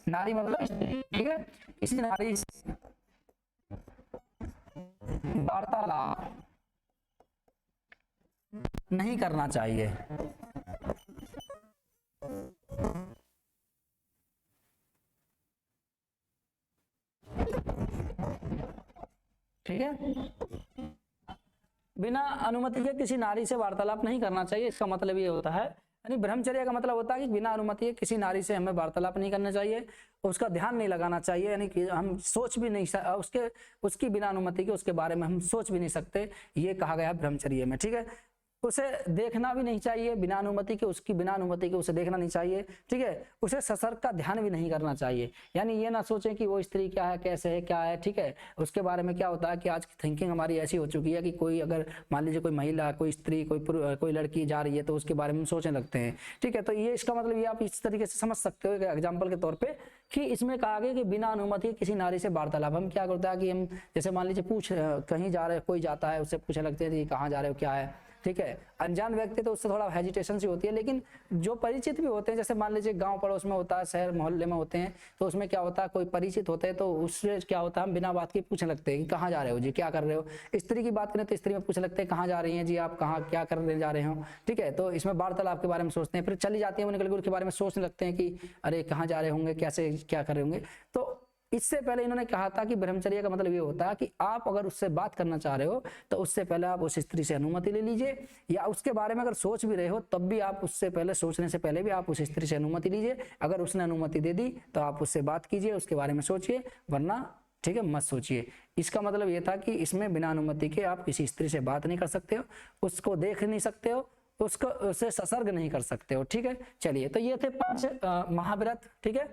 A: नारी मतलब ठीक है, किसी नारी से वार्तालाप नहीं करना चाहिए, ठीक है, बिना अनुमति के किसी नारी से वार्तालाप नहीं करना चाहिए। इसका मतलब ये होता है, यानी ब्रह्मचर्य का मतलब होता है कि बिना अनुमति के किसी नारी से हमें वार्तालाप नहीं करना चाहिए, उसका ध्यान नहीं लगाना चाहिए, यानी कि हम सोच भी नहीं उसकी बिना अनुमति के उसके बारे में हम सोच भी नहीं सकते, ये कहा गया ब्रह्मचर्य में, ठीक है। उसे देखना भी नहीं चाहिए बिना अनुमति के, उसकी बिना अनुमति के उसे देखना नहीं चाहिए, ठीक है। उसे ससर्ग का ध्यान भी नहीं करना चाहिए, यानी ये ना सोचें कि वो स्त्री क्या है, कैसे है, क्या है, ठीक है। उसके बारे में क्या होता है कि आज की थिंकिंग हमारी ऐसी हो चुकी है कि कोई अगर मान लीजिए कोई महिला, कोई स्त्री, कोई लड़की जा रही है तो उसके बारे में सोचने लगते हैं, ठीक है। तो ये इसका मतलब ये आप इस तरीके से समझ सकते हो एग्जाम्पल के तौर पर कि इसमें कहा गया कि बिना अनुमति किसी नारी से वार्तालाप। हम क्या करते हैं कि हम जैसे मान लीजिए कहीं जा रहे, कोई जाता है, उससे पूछने लगते हैं कि कहाँ जा रहे हो, क्या है, ठीक है। अनजान व्यक्ति तो उससे थोड़ा हेजिटेशन सी होती है, लेकिन जो परिचित भी होते हैं, जैसे मान लीजिए गांव पड़ोस में होता है, शहर मोहल्ले में होते हैं, तो उसमें क्या होता है, कोई परिचित होते हैं तो उससे क्या होता है, हम बिना बात के पूछने लगते हैं कि कहाँ जा रहे हो जी, क्या कर रहे हो। स्त्री की बात करें तो स्त्री में पूछने लगते हैं कहाँ जा रही हैं जी, आप कहाँ क्या करने जा रहे हो, ठीक है। तो इसमें वार्तालाप के बारे में सोचते हैं, फिर चली जाती है वो निकल के उसके बारे में सोचने लगते हैं कि अरे कहाँ जा रहे होंगे, कैसे क्या कर रहे होंगे। तो इससे पहले इन्होंने कहा था कि ब्रह्मचर्य का मतलब ये होता है कि आप अगर उससे बात करना चाह रहे हो तो उससे पहले आप उस स्त्री से अनुमति ले लीजिए, या उसके बारे में अगर सोच भी रहे हो तब भी आप उससे पहले, सोचने से पहले भी आप उस स्त्री से अनुमति लीजिए। अगर उसने अनुमति दे दी तो आप उससे बात कीजिए, उसके बारे में सोचिए, वरना ठीक है मत सोचिए। इसका मतलब ये था कि इसमें बिना अनुमति के आप किसी स्त्री से बात नहीं कर सकते हो, उसको देख नहीं सकते हो, उससे संसर्ग नहीं कर सकते हो, ठीक है। चलिए, तो ये थे 5 महाव्रत, ठीक है।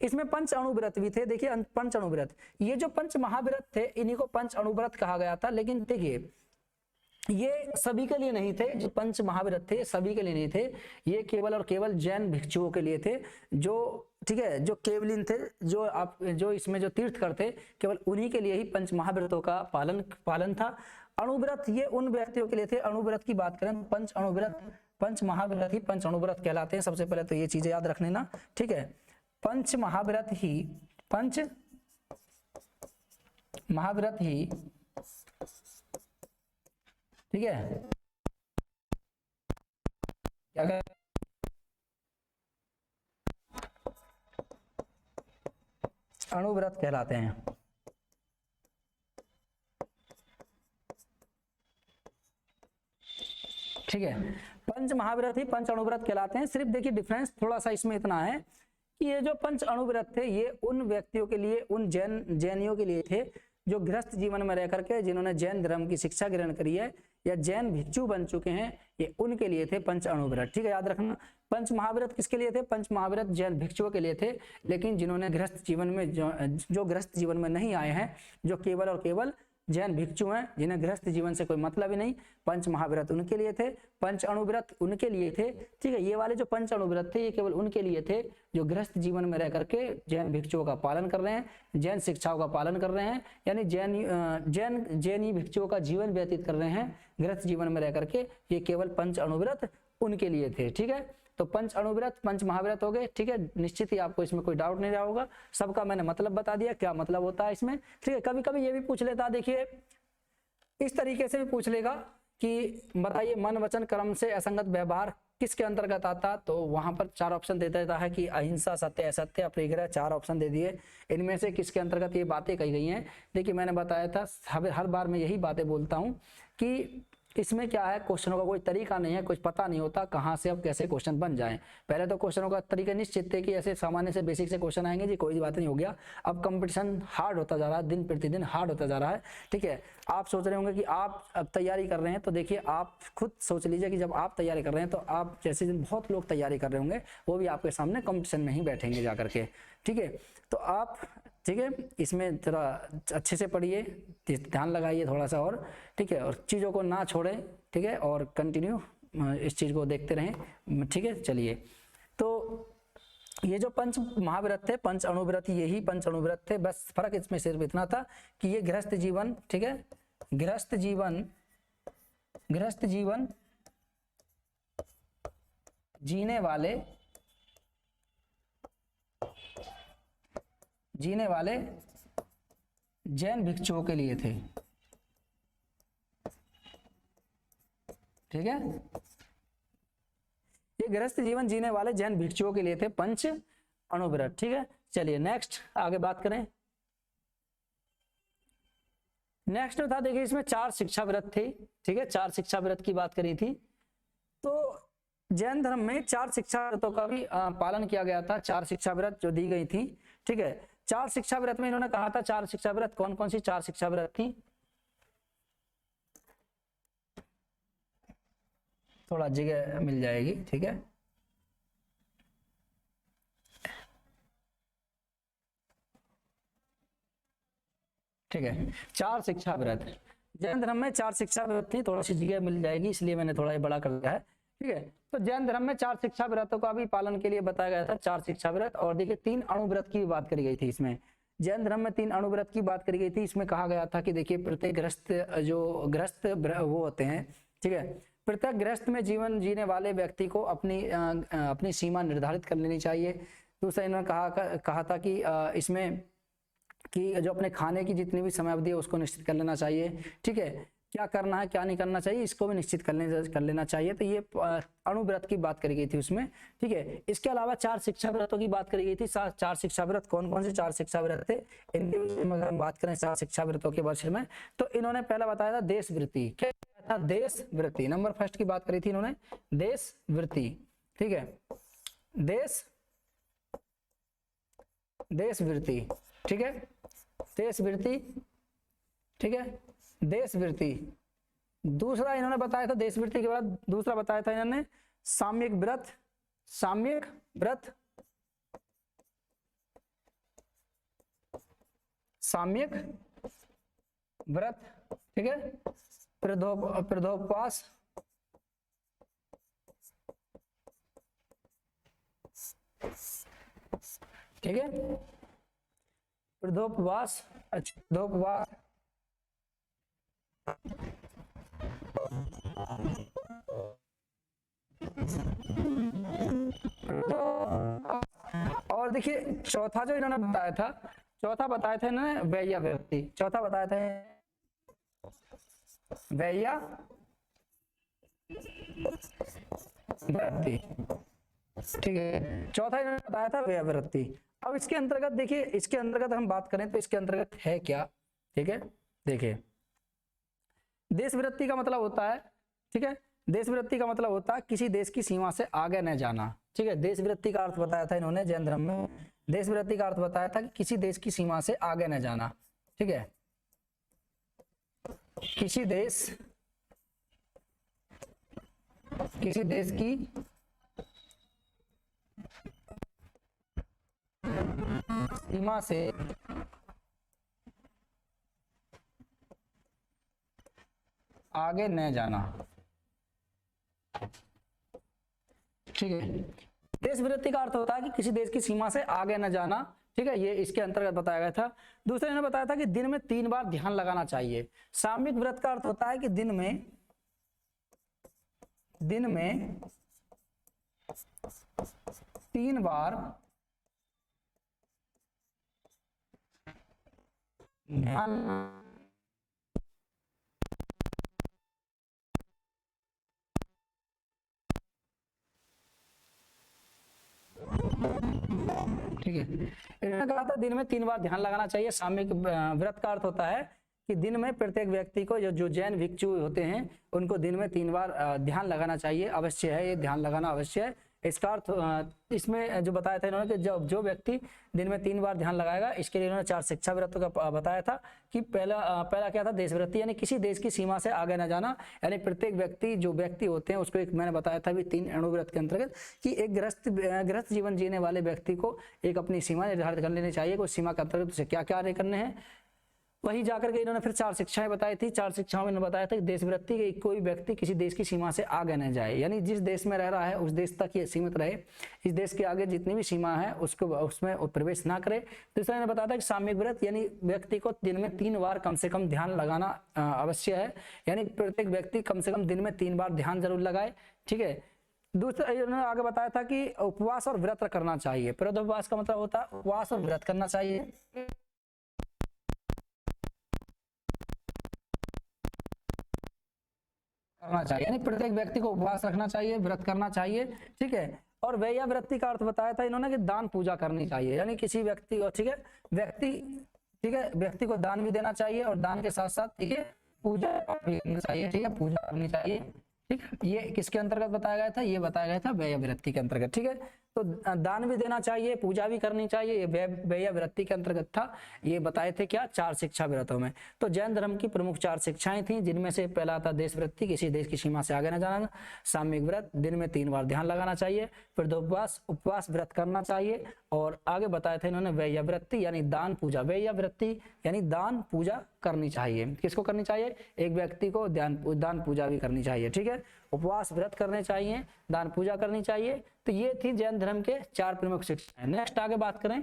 A: इसमें पंच अणुव्रत भी थे, देखिए पंच अणुव्रत, ये जो पंच महाव्रत थे इन्हीं को पंच अणुव्रत कहा गया था। लेकिन देखिए ये सभी के लिए नहीं थे, जो पंच महाव्रत थे सभी के लिए नहीं थे, ये केवल और केवल जैन भिक्षुओं के लिए थे, जो ठीक है, जो केवलिन थे, जो इसमें जो तीर्थ करते, केवल उन्हीं के लिए ही पंच महाव्रतों का पालन था। अणुव्रत ये उन व्यक्तियों के लिए थे, अणुव्रत की बात करें पंच अणुव्रत, पंच महाव्रत ही पंच अणुव्रत कहलाते हैं। सबसे पहले तो ये चीजें याद रख लेना, ठीक है। पंच महाव्रत ही ठीक है, क्या अणुव्रत कहलाते हैं, ठीक है। पंच महाव्रत ही पंच अणुव्रत कहलाते हैं। सिर्फ देखिए डिफरेंस थोड़ा सा इसमें इतना है कि ये जो पंच अणुव्रत थे ये उन व्यक्तियों के लिए, उन जैनियों के लिए थे जो गृहस्थ जीवन में रह करके जिन्होंने जैन धर्म की शिक्षा ग्रहण करी है, या जैन भिक्षु बन चुके हैं, ये उनके लिए थे पंच अणुव्रत। ठीक है, याद रखना। पंच महाव्रत किसके लिए थे? पंच महाव्रत जैन भिक्षुओं के लिए थे। लेकिन जिन्होंने गृहस्थ जीवन में जो गृहस्थ जीवन में नहीं आए हैं, जो केवल और केवल जैन भिक्षु हैं, जिन्हें गृहस्थ जीवन से कोई मतलब ही नहीं, पंच महाव्रत उनके लिए थे, पंच अणुव्रत उनके लिए थे। ठीक है, ये वाले जो पंच अणुव्रत थे ये केवल उनके लिए थे जो गृहस्थ जीवन में रह करके जैन भिक्षुओं का पालन कर रहे हैं, जैन शिक्षाओं का पालन कर रहे हैं, यानी जैनी भिक्षुओं का जीवन व्यतीत कर रहे हैं गृहस्थ जीवन में रह करके, ये केवल पंच अणुव्रत उनके लिए थे। ठीक है, तो पंच अणुव्रत पंच महाव्रत हो गए। ठीक है, निश्चित ही आपको इसमें कोई डाउट नहीं रहा होगा, सबका मैंने मतलब बता दिया क्या मतलब होता है इसमें। ठीक है, कभी कभी ये भी पूछ लेता, देखिए इस तरीके से भी पूछ लेगा कि बताइए मन वचन कर्म से असंगत व्यवहार किसके अंतर्गत आता, तो वहां पर 4 ऑप्शन दे देता है कि अहिंसा, सत्य, असत्य, अपरिग्रह, 4 ऑप्शन दे दिए, इनमें से किसके अंतर्गत ये बातें कही गई हैं। देखिए मैंने बताया था, हर बार मैं यही बातें बोलता हूँ कि इसमें क्या है, क्वेश्चनों का कोई तरीका नहीं है, कुछ पता नहीं होता कहाँ से अब कैसे क्वेश्चन बन जाएं। पहले तो क्वेश्चनों का तरीका निश्चित थे कि ऐसे सामान्य से बेसिक से क्वेश्चन आएंगे जी, कोई बात नहीं, हो गया। अब कंपटीशन हार्ड होता जा रहा है, दिन प्रतिदिन हार्ड होता जा रहा है। ठीक है, आप सोच रहे होंगे कि आप अब तैयारी कर रहे हैं, तो देखिए आप खुद सोच लीजिए कि जब आप तैयारी कर रहे हैं तो आप जैसे बहुत लोग तैयारी कर रहे होंगे, वो भी आपके सामने कंपटीशन में ही बैठेंगे जा करके। ठीक है, तो आप ठीक है इसमें थोड़ा अच्छे से पढ़िए, ध्यान लगाइए थोड़ा सा और। ठीक है, और चीज़ों को ना छोड़ें। ठीक है, और कंटिन्यू इस चीज़ को देखते रहें। ठीक है, चलिए, तो ये जो पंच महाव्रत थे, पंच अणुव्रत, यही पंच अणुव्रत थे। बस फर्क इसमें सिर्फ इतना था कि ये गृहस्थ जीवन, ठीक है, गृहस्थ जीवन जीने वाले जैन भिक्षुओं के लिए थे। ठीक है, ये गृहस्थ जीवन जीने वाले जैन भिक्षुओं के लिए थे पंच अणुव्रत। ठीक है, चलिए नेक्स्ट आगे बात करें। नेक्स्ट था, देखिए इसमें 4 शिक्षा व्रत थे। ठीक है, 4 शिक्षा व्रत की बात करी थी। तो जैन धर्म में 4 शिक्षा व्रतों का भी पालन किया गया था, 4 शिक्षा व्रत जो दी गई थी। ठीक है, 4 शिक्षा व्रत में इन्होंने कहा था 4 शिक्षा व्रत कौन कौन सी 4 शिक्षा व्रत थी, थोड़ा जगह मिल जाएगी। ठीक है, ठीक है, 4 शिक्षा व्रत जैन धर्म में 4 शिक्षा व्रत थी, थोड़ी सी जगह मिल जाएगी इसलिए मैंने थोड़ा ये बड़ा कर दिया है। ठीक है, तो जैन धर्म में 4 शिक्षा व्रतों का भी पालन के लिए बताया गया था, 4 शिक्षा व्रत। और देखिए 3 अणुव्रत की भी बात करी गई थी इसमें, जैन धर्म में 3 अणुव्रत की बात करी गई थी। इसमें कहा गया था कि देखिए प्रत्येक गृहस्थ वो होते हैं। ठीक है, प्रत्येक गृहस्थ में जीवन जीने वाले व्यक्ति को अपनी सीमा निर्धारित कर लेनी चाहिए। दूसरा इन्होंने कहा था कि इसमें कि जो अपने खाने की जितनी भी समयावधि है उसको निश्चित कर लेना चाहिए। ठीक है, क्या करना है क्या नहीं करना चाहिए इसको भी निश्चित कर लेना चाहिए। तो ये अणुव्रत की बात करी गई थी उसमें। ठीक है, इसके अलावा 4 शिक्षा व्रतों की बात करी गई थी। 4 शिक्षा व्रत कौन कौन से 4 शिक्षा व्रत थे, इनके विषय में अगर हम बात करें 4 शिक्षा व्रतों के विषय में, तो इन्होंने पहला बताया था देशवृत्ति। क्या था? देशवृत्ति। नंबर फर्स्ट की बात करी थी इन्होंने, देशवृत्ति। ठीक है, देशवृत्ति। ठीक है, देशवृत्ति। ठीक है, देशवृत्ति। दूसरा इन्होंने बताया था, देशवृत्ति के बाद दूसरा बताया था इन्होंने साम्यक व्रत। साम्यक व्रत, साम्यक व्रत। ठीक है, प्रदोपवास। ठीक है, प्रदोपवास। अच्छा, प्रदोपवास। और देखिए चौथा जो इन्होंने बताया था इन्होंने वेश्यावृत्ति। चौथा बताया था वेश्यावृत्ति। ठीक है, चौथा इन्होंने बताया था वेश्यावृत्ति। अब इसके अंतर्गत देखिए, इसके अंतर्गत हम बात करें तो इसके अंतर्गत है क्या। ठीक है, देखिए देशवृत्ति का मतलब होता है, ठीक है, देशवृत्ति का मतलब होता है किसी देश की सीमा से आगे न जाना। ठीक है, देशवृत्ति का अर्थ बताया था इन्होंने जैन धर्म में, देशवृत्ति का अर्थ बताया था कि किसी देश की सीमा से आगे न जाना। ठीक है, किसी देश किसी देश की सीमा से आगे न जाना। ठीक है, देश विरक्ति का अर्थ होता है कि किसी देश की सीमा से आगे न जाना। ठीक है, ये इसके अंतर्गत बताया गया था। दूसरे ने बताया था कि दिन में 3 बार ध्यान लगाना चाहिए। सामयिक व्रत का अर्थ होता है कि दिन में 3 बार ध्यान ठीक है, इन्होंने कहा था दिन में 3 बार ध्यान लगाना चाहिए। सामयिक व्रत का अर्थ होता है कि दिन में प्रत्येक व्यक्ति को जो जैन भिक्षु होते हैं उनको दिन में 3 बार ध्यान लगाना चाहिए, अवश्य है, ये ध्यान लगाना अवश्य है। इसका अर्थ इसमें जो बताया था इन्होंने कि जो व्यक्ति दिन में 3 बार ध्यान लगाएगा, इसके लिए इन्होंने 4 शिक्षा व्रतों का बताया था कि पहला क्या था, देशवृत्ति, यानी किसी देश की सीमा से आगे न जाना। यानी प्रत्येक व्यक्ति जो व्यक्ति होते हैं उसको एक मैंने बताया था भी 3 अणु व्रत के अंतर्गत कि एक गृहस्थ जीवन जीने वाले व्यक्ति को एक अपनी सीमा निर्धारित कर लेनी चाहिए, उस सीमा के अंतर्गत उसे क्या कार्य करने हैं। वहीं जाकर के इन्होंने फिर 4 शिक्षाएं बताई थी। 4 शिक्षाओं में इन्होंने बताया था कि देशवृत्ति के कोई व्यक्ति किसी देश की सीमा से आगे न जाए, यानी जिस देश में रह रहा है उस देश तक ये सीमित रहे, इस देश के आगे जितनी भी सीमा है उसको उसमें प्रवेश ना करे। दूसरा इन्होंने बताया था कि सामयिक व्रत यानी व्यक्ति को दिन में 3 बार कम से कम ध्यान लगाना अवश्य है, यानी प्रत्येक व्यक्ति कम से कम दिन में 3 बार ध्यान जरूर लगाए। ठीक है, दूसरा इन्होंने आगे बताया था कि उपवास और व्रत करना चाहिए। प्रदोपवास का मतलब होता है उपवास और व्रत करना चाहिए। करना चाहिए यानी प्रत्येक व्यक्ति को उपवास रखना चाहिए, व्रत करना चाहिए। ठीक है, और वैयावृत्ति का अर्थ बताया था इन्होंने कि दान पूजा करनी चाहिए, यानी किसी व्यक्ति को ठीक है व्यक्ति को दान भी देना चाहिए और दान के साथ साथ ठीक है पूजा भी करनी चाहिए। ठीक है, पूजा करनी चाहिए। ठीक है, ये किसके अंतर्गत बताया गया था, ये बताया गया था वैयावृत्ति के अंतर्गत। ठीक है, तो दान भी देना चाहिए, पूजा भी करनी चाहिए, ये वैयावृत्ति के अंतर्गत था। ये बताए थे क्या, 4 शिक्षा व्रतों में। तो जैन धर्म की प्रमुख 4 शिक्षाएं थी, जिनमें से पहला था देशवृत्ति, किसी देश की सीमा से आगे न जाना। सामयिक व्रत, दिन में 3 बार ध्यान लगाना चाहिए। फिर उपवास व्रत करना चाहिए। और आगे बताए थे इन्होंने वैयावृत्ति यानी दान पूजा, वैयावृत्ति यानी दान पूजा करनी चाहिए। किसको करनी चाहिए, एक व्यक्ति को दान पूजा भी करनी चाहिए। ठीक है, उपवास व्रत करने चाहिए, दान पूजा करनी चाहिए। तो ये थी जैन धर्म के 4 प्रमुख शिक्षाएं। नेक्स्ट आगे बात करें।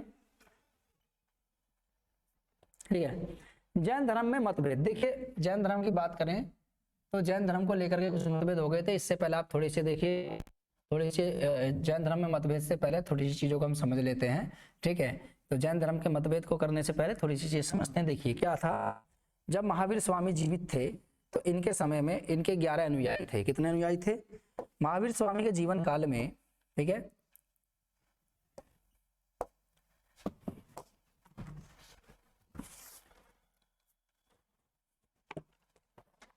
A: ठीक है, जैन धर्म में मतभेद। देखिए जैन धर्म की बात करें तो जैन धर्म को लेकर के कुछ मतभेद हो गए थे। इससे पहले आप थोड़ी सी देखिए, थोड़ी सी जैन धर्म में मतभेद से पहले थोड़ी सी चीजों को हम समझ लेते हैं। ठीक है, तो जैन धर्म के मतभेद को करने से पहले थोड़ी सी चीज समझते हैं। देखिए क्या था, जब महावीर स्वामी जीवित थे तो इनके समय में इनके 11 अनुयायी थे। कितने अनुयायी थे, महावीर स्वामी के जीवन काल में। ठीक है,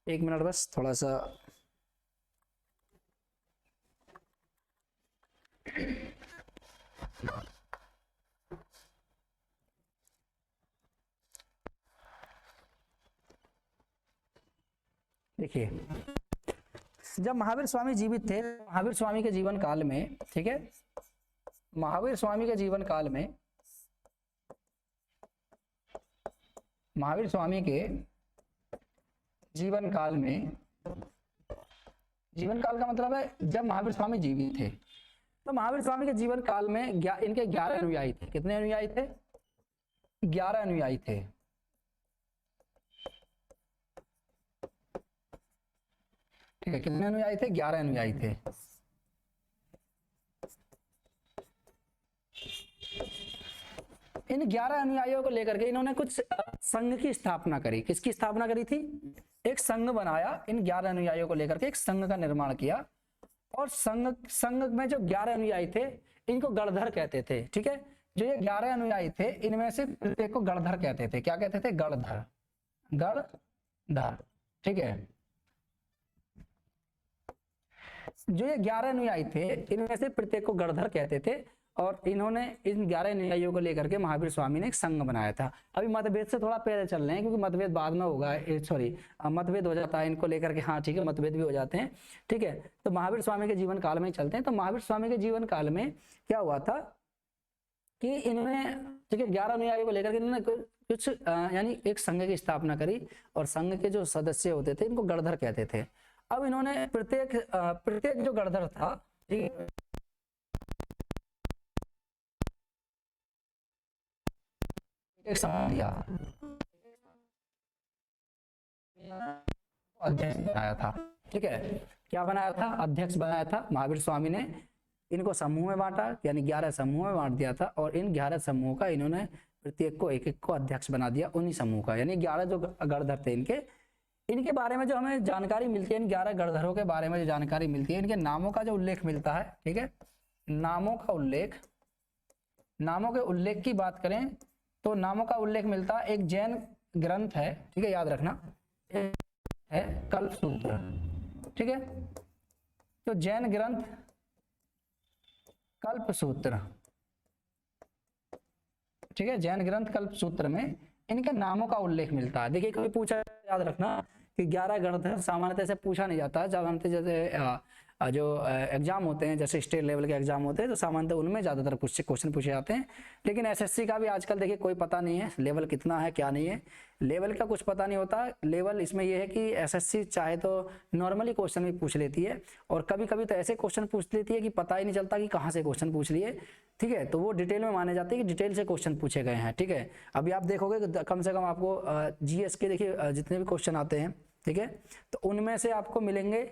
A: एक मिनट बस थोड़ा सा देखिए, जब महावीर स्वामी जीवित थे, महावीर स्वामी के जीवन काल में, ठीक है, महावीर स्वामी के जीवन काल में, महावीर स्वामी के जीवन काल में, जीवन काल का मतलब है जब महावीर स्वामी जीवित थे, तो महावीर स्वामी के जीवन काल में इनके 11 अनुयायी थे। कितने अनुयायी थे, 11 अनुयायी थे। ठीक है, कितने अनुयायी थे, 11 अनुयायी थे। इन 11 अनुयायियों को लेकर के इन्होंने कुछ संघ की स्थापना करी। किसकी स्थापना करी थी, एक संघ बनाया। इन 11 अनुयायियों को लेकर के एक संघ का निर्माण किया। और संघ में जो 11 अनुयायी थे इनको गणधर कहते थे। ठीक है, जो ये 11 अनुयायी थे इनमें से प्रत्येक को गणधर कहते थे। क्या कहते थे, गणधर, गणधर। ठीक है, जो ये 11 अनुयायी थे इनमें से प्रत्येक को गणधर कहते थे। और इन्होंने इन 11 अनुयायियों को लेकर के महावीर स्वामी ने एक संघ बनाया था। अभी मतभेद से थोड़ा पहले चल रहे हैं क्योंकि मतभेद बाद में होगा, सॉरी मतभेद हो जाता है इनको लेकर के, हाँ ठीक है मतभेद भी हो जाते हैं, ठीक है। तो महावीर स्वामी के जीवन काल में ही चलते हैं। तो महावीर स्वामी के जीवन काल में क्या हुआ था कि इन्होंने, ठीक है, 11 अनुयायियों को लेकर के इन्होंने कुछ यानी एक संघ की स्थापना करी और संघ के जो सदस्य होते थे इनको गणधर कहते थे। अब इन्होंने प्रत्येक जो गणधर था, ठीक है, एक समूह दिया, अध्यक्ष बनाया था, ठीक है। क्या बनाया था? अध्यक्ष बनाया था। महावीर स्वामी ने इनको समूह में बांटा, यानी 11 समूह में बांट दिया था और इन 11 समूहों का इन्होंने प्रत्येक को एक को अध्यक्ष बना दिया उन्हीं समूह का। यानी 11 जो गणधर थे इनके बारे में जो हमें जानकारी मिलती है, इन 11 गणधरों के बारे में जो जानकारी मिलती है, इनके नामों का जो उल्लेख मिलता है, ठीक है, नामों के उल्लेख की बात करें तो नामों का उल्लेख मिलता है, एक जैन ग्रंथ है, ठीक है, याद रखना है कल्पसूत्र, ठीक है। तो जैन ग्रंथ कल्पसूत्र, ठीक है, जैन ग्रंथ कल्पसूत्र में इनके नामों का उल्लेख मिलता है। देखिए कभी पूछा, याद रखना कि 11 गणधर सामान्यतः से पूछा नहीं जाता है। सामान्यतः जैसे जो एग्जाम होते हैं, जैसे स्टेट लेवल के एग्जाम होते हैं, तो सामान्यतः उनमें ज्यादातर क्वेश्चन पूछे जाते हैं। लेकिन एसएससी का भी आजकल देखिए कोई पता नहीं है लेवल कितना है क्या नहीं है, लेवल का कुछ पता नहीं होता। लेवल इसमें यह है कि एसएससी चाहे तो नॉर्मली क्वेश्चन भी पूछ लेती है और कभी कभी तो ऐसे क्वेश्चन पूछ लेती है कि पता ही नहीं चलता कि कहाँ से क्वेश्चन पूछ लिए, ठीक है। तो वो डिटेल में माने जाते हैं कि डिटेल से क्वेश्चन पूछे गए हैं, ठीक है। अभी आप देखोगे कम से कम आपको जीएस के देखिए जितने भी क्वेश्चन आते हैं, ठीक है, तो उनमें से आपको मिलेंगे,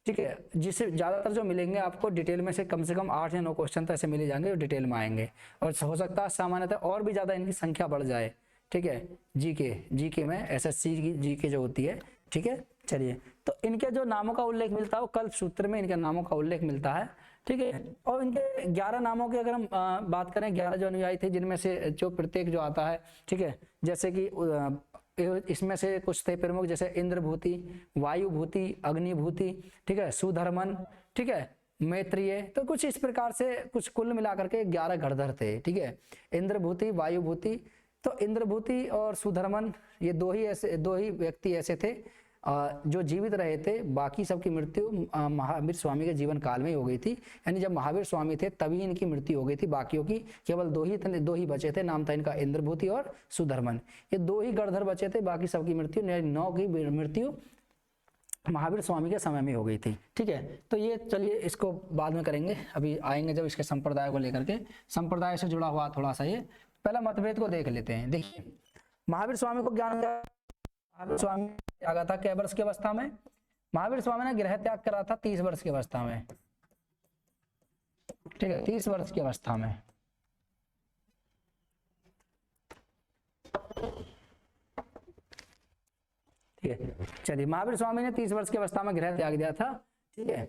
A: ठीक है, जिससे ज्यादातर जो मिलेंगे आपको डिटेल में से कम 8 या 9 क्वेश्चन तो ऐसे मिले जाएंगे जो डिटेल में आएंगे और हो सकता है सामान्यतः और भी ज्यादा इनकी संख्या बढ़ जाए, ठीक है। जीके में एसएससी की जीके जो होती है, ठीक है। चलिए, तो इनके जो नामों का उल्लेख मिलता है वो कल्पसूत्र में इनके नामों का उल्लेख मिलता है, ठीक है। और इनके 11 नामों की अगर हम बात करें, 11 जो अनुयायी थे जिनमें से जो प्रत्येक जो आता है, ठीक है, जैसे कि इसमें से कुछ थे प्रमुख, जैसे इंद्रभूति, वायुभूति, अग्निभूति, ठीक है, सुधर्मन, ठीक है, मैत्रेय। तो कुछ इस प्रकार से कुछ कुल मिलाकर के 11 गणधर थे, ठीक है। इंद्रभूति, वायुभूति, तो इंद्रभूति और सुधर्मन ये दो ही व्यक्ति ऐसे थे जो जीवित रहे थे। बाकी सबकी मृत्यु महावीर स्वामी के जीवन काल में ही हो गई थी, यानी जब महावीर स्वामी थे तभी इनकी मृत्यु हो गई थी। बाकियों की केवल दो ही बचे थे, नाम था इनका इंद्रभूति और सुधर्मन। ये 2 ही गणधर बचे थे, बाकी सबकी मृत्यु 9 की मृत्यु महावीर स्वामी के समय में हो गई थी, ठीक है। तो ये चलिए इसको बाद में करेंगे, अभी आएंगे जब इसके संप्रदाय को लेकर के, संप्रदाय से जुड़ा हुआ थोड़ा सा ये पहला मतभेद को देख लेते हैं। देखिए महावीर स्वामी को ज्ञान, महावीर स्वामी त्यागा था कै वर्ष की अवस्था में? महावीर स्वामी ने गृह त्याग करा था 30 वर्ष की अवस्था में, ठीक है, 30 वर्ष की अवस्था में। ठीक है, चलिए महावीर स्वामी ने 30 वर्ष की अवस्था में गृह त्याग दिया था, ठीक है।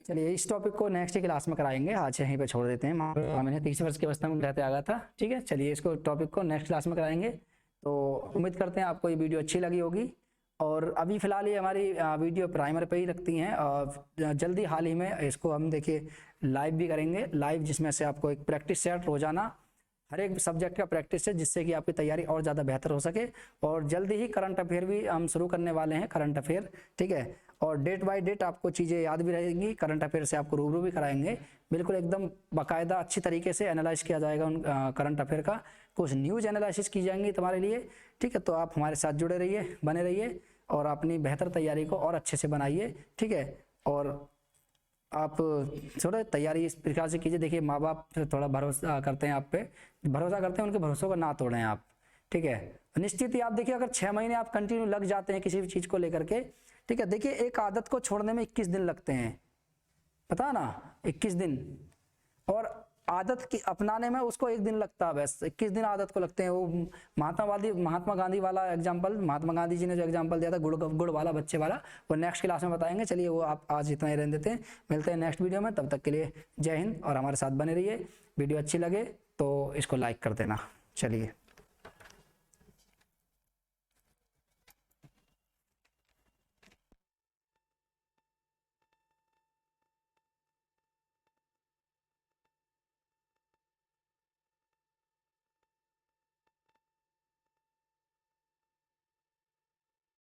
A: चलिए इस टॉपिक को नेक्स्ट क्लास में कराएंगे, आज यहीं पे छोड़ देते हैं। महावीर स्वामी ने 30 वर्ष की अवस्था में गृह त्यागा था, ठीक है। चलिए इसको टॉपिक को नेक्स्ट क्लास में कराएंगे। तो उम्मीद करते हैं आपको ये वीडियो अच्छी लगी होगी। और अभी फिलहाल ये हमारी वीडियो प्राइमर पे ही रखती हैं और जल्दी हाल ही में इसको हम देखिए लाइव भी करेंगे, लाइव जिसमें से आपको एक प्रैक्टिस सेट रोजाना हर एक सब्जेक्ट का प्रैक्टिस है, जिससे कि आपकी तैयारी और ज़्यादा बेहतर हो सके। और जल्दी ही करंट अफेयर भी हम शुरू करने वाले हैं, करंट अफेयर, ठीक है। और डेट बाय डेट आपको चीज़ें याद भी रहेंगी, करंट अफेयर से आपको रूबरू भी कराएंगे, बिल्कुल एकदम बाकायदा अच्छी तरीके से एनालाइज किया जाएगा उन करंट अफेयर का, कुछ न्यूज़ एनालिसिस की जाएंगी तुम्हारे लिए, ठीक है। तो आप हमारे साथ जुड़े रहिए, बने रहिए और अपनी बेहतर तैयारी को और अच्छे से बनाइए, ठीक है। और आप थोड़ा तैयारी इस प्रकार से कीजिए। देखिए माँ बाप थोड़ा भरोसा करते हैं आप पे, भरोसा करते हैं, उनके भरोसों को ना तोड़ें आप, ठीक है। निश्चित ही आप देखिए अगर 6 महीने आप कंटिन्यू लग जाते हैं किसी भी चीज़ को लेकर के, ठीक है, देखिए एक आदत को छोड़ने में 21 दिन लगते हैं, पता ना, 21 दिन, और आदत की अपनाने में उसको 1 दिन लगता है, बस 21 दिन आदत को लगते हैं। वो महात्मा गांधी वाला एग्जाम्पल, महात्मा गांधी जी ने जो एग्जाम्पल दिया था गुड़ वाला बच्चे वाला, वो नेक्स्ट क्लास में बताएंगे। चलिए वो आप आज इतना ही रहने देते हैं, मिलते हैं नेक्स्ट वीडियो में, तब तक के लिए जय हिंद और हमारे साथ बने रहिए। वीडियो अच्छी लगे तो इसको लाइक कर देना। चलिए।